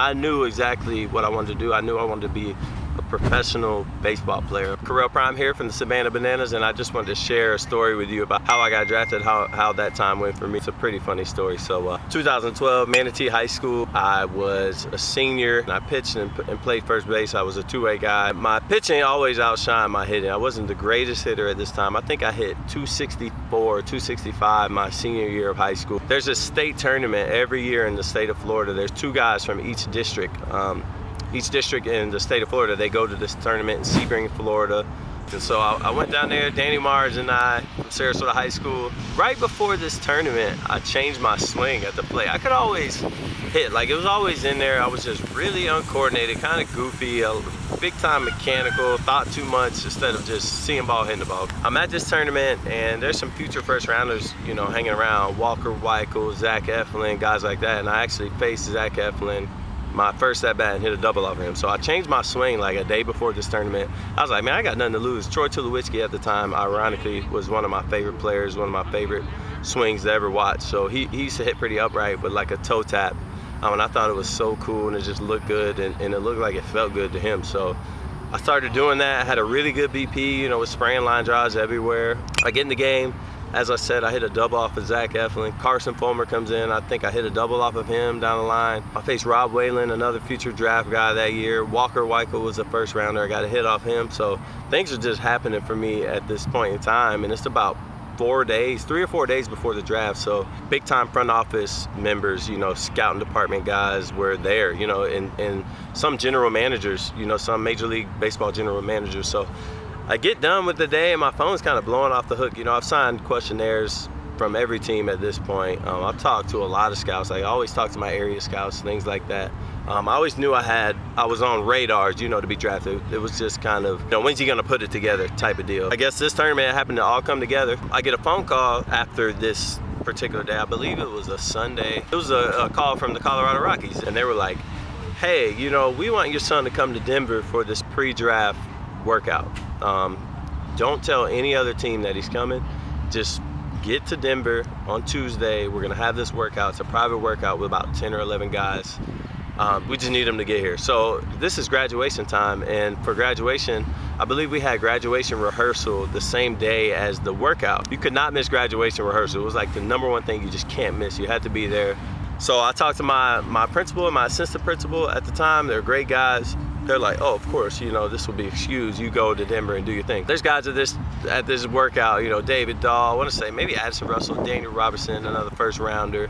I knew exactly what I wanted to do. I knew I wanted to be a professional baseball player. Correll Prime here from the Savannah Bananas, and I just wanted to share a story with you about how I got drafted, how that time went for me. It's a pretty funny story. So 2012, Manatee High School, I was a senior, and I pitched and played first base. I was a two-way guy. My pitching always outshined my hitting. I wasn't the greatest hitter at this time. I think I hit 264, 265 my senior year of high school. There's a state tournament every year in the state of Florida. There's two guys from each district. Each district in the state of Florida, they go to this tournament in Sebring, Florida. And so I went down there, Danny Mars and I, from Sarasota High School. Right before this tournament, I changed my swing at the plate. I could always hit, like it was always in there. I was just really uncoordinated, kind of goofy, big time mechanical, thought too much instead of just seeing ball, hitting the ball. I'm at this tournament and there's some future first rounders, you know, hanging around. Walker Weichel, Zach Eflin, guys like that. And I actually faced Zach Eflin my first at bat and hit a double off of him. So I changed my swing like a day before this tournament. I was like, man, I got nothing to lose. Troy Tulowitzki at the time, ironically, was one of my favorite players, one of my favorite swings to ever watch. So he used to hit pretty upright with like a toe tap. And I thought it was so cool and it just looked good and it looked like it felt good to him. So I started doing that. I had a really good BP, you know, with spraying line drives everywhere. I get in the game. As I said, I hit a double off of Zach Eflin. Carson Fulmer comes in. I think I hit a double off of him down the line. I faced Rob Whalen, another future draft guy that year. Walker Weichel was a first rounder. I got a hit off him. So things are just happening for me at this point in time. And it's about 4 days, 3 or 4 days before the draft. So big time front office members, you know, scouting department guys were there, you know, and some general managers, you know, some Major League Baseball general managers. So I get done with the day and my phone's kind of blowing off the hook. You know, I've signed questionnaires from every team at this point. I've talked to a lot of scouts. I always talk to my area scouts, things like that. I always knew I was on radars, you know, to be drafted. It was just kind of, you know, when's he gonna put it together type of deal. I guess this tournament happened to all come together. I get a phone call after this particular day. I believe it was a Sunday. It was a call from the Colorado Rockies, and they were like, hey, you know, we want your son to come to Denver for this pre-draft workout. Don't tell any other team that he's coming. Just get to Denver on Tuesday. We're gonna have this workout. It's a private workout with about 10 or 11 guys. We just need them to get here. So this is graduation time, and for graduation, I believe we had graduation rehearsal the same day as the workout. You could not miss graduation rehearsal. It was like the #1 thing you just can't miss. You had to be there. So I talked to my principal and my assistant principal at the time. They're great guys. They're like, oh, of course, you know, this will be excused. You go to Denver and do your thing. There's guys at this workout, you know, David Dahl, I want to say maybe Addison Russell, Daniel Robertson, another first rounder.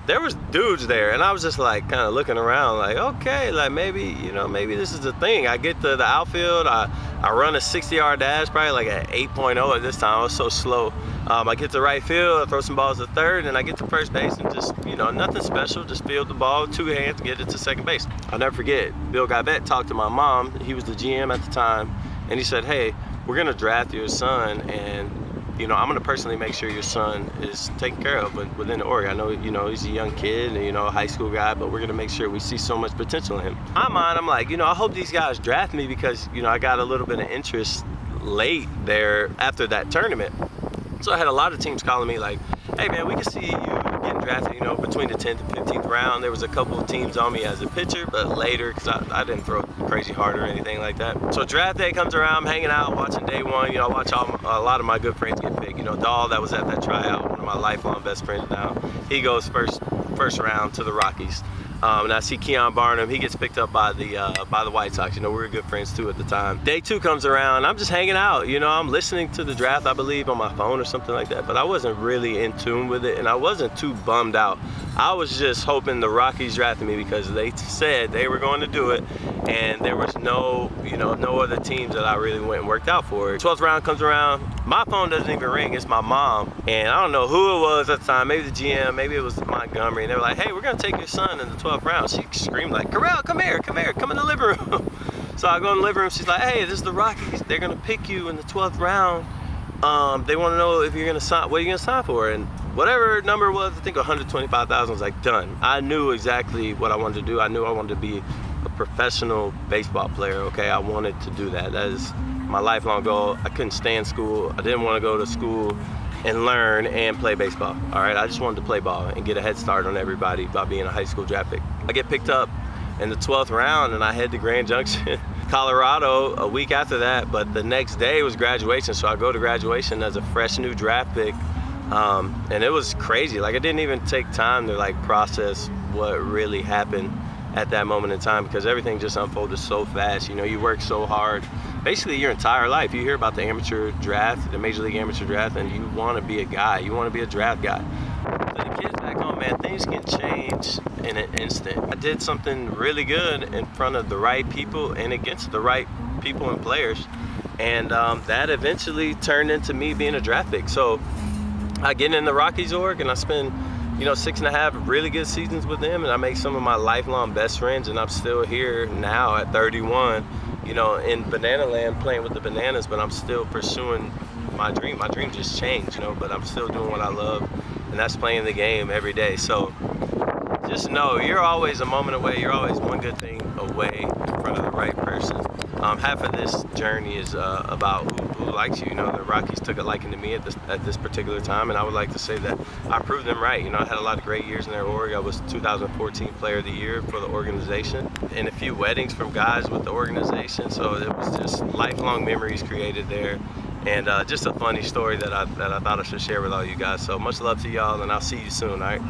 There was dudes there, and I was just like kind of looking around like, okay, like maybe, you know, maybe this is the thing. I get to the outfield, I run a 60-yard dash, probably like an 8.0 at this time. I was so slow. I get to right field, I throw some balls to third, and I get to first base and just, you know, nothing special, just field the ball, 2 hands, get it to second base. I'll never forget, Bill Guyvette talked to my mom. He was the GM at the time, and he said, hey, we're gonna draft your son, and you know, I'm gonna personally make sure your son is taken care of within the org. I know, you know, he's a young kid and, you know, a high school guy, but we're gonna make sure we see so much potential in him. In my mind, I'm like, you know, I hope these guys draft me because, you know, I got a little bit of interest late there after that tournament. So I had a lot of teams calling me like, hey man, we can see you getting drafted, you know, between the 10th and 15th round. There was a couple of teams on me as a pitcher, but later, because I didn't throw crazy hard or anything like that. So draft day comes around, I'm hanging out, watching day one, you know, I watch a lot of my good friends get picked. You know, Dahl, that was at that tryout, one of my lifelong best friends now. He goes first round to the Rockies. And I see Keon Barnum, he gets picked up by the White Sox. You know, we were good friends too at the time. Day 2 comes around, I'm just hanging out, you know, I'm listening to the draft, I believe, on my phone or something like that, but I wasn't really in tune with it, and I wasn't too bummed out. I was just hoping the Rockies drafted me because they said they were going to do it, and there was no other teams that I really went and worked out for. 12th round comes around, my phone doesn't even ring, it's my mom, and I don't know who it was at the time, maybe the GM, maybe it was Montgomery, and they were like, hey, we're gonna take your son in the 12th round. She screamed like, Correll, come here, come in the living room. So I go in the living room, she's like, hey, this is the Rockies, they're gonna pick you in the 12th round. They wanna know if you're gonna sign, what are you gonna sign for? And whatever number it was, I think 125,000 was like done. I knew exactly what I wanted to do. I knew I wanted to be a professional baseball player, okay? I wanted to do that. That is my lifelong goal. I couldn't stand school. I didn't want to go to school and learn and play baseball. All right, I just wanted to play ball and get a head start on everybody by being a high school draft pick. I get picked up in the 12th round and I head to Grand Junction, Colorado a week after that, but the next day was graduation, so I go to graduation as a fresh new draft pick. And it was crazy. Like, I didn't even take time to like process what really happened at that moment in time, because everything just unfolded so fast. You know, you work so hard basically your entire life. You hear about the amateur draft, the Major League Amateur draft, and you want to be a guy. You want to be a draft guy. For the kids back home, man, things can change in an instant. I did something really good in front of the right people and against the right people and players, and that eventually turned into me being a draft pick. So I get in the Rockies org and I spend 6.5 really good seasons with them, and I make some of my lifelong best friends, and I'm still here now at 31, in Banana Land playing with the Bananas, but I'm still pursuing my dream. My dream just changed, but I'm still doing what I love, and that's playing the game every day. So just know you're always a moment away. You're always one good thing away in front of the right person. Half of this journey is about who likes you. The Rockies took a liking to me at this particular time, and I would like to say that I proved them right. I had a lot of great years in their org. I was 2014 Player of the Year for the organization, and a few weddings from guys with the organization. So it was just lifelong memories created there, and just a funny story that I thought I should share with all you guys. So much love to y'all, and I'll see you soon. All right.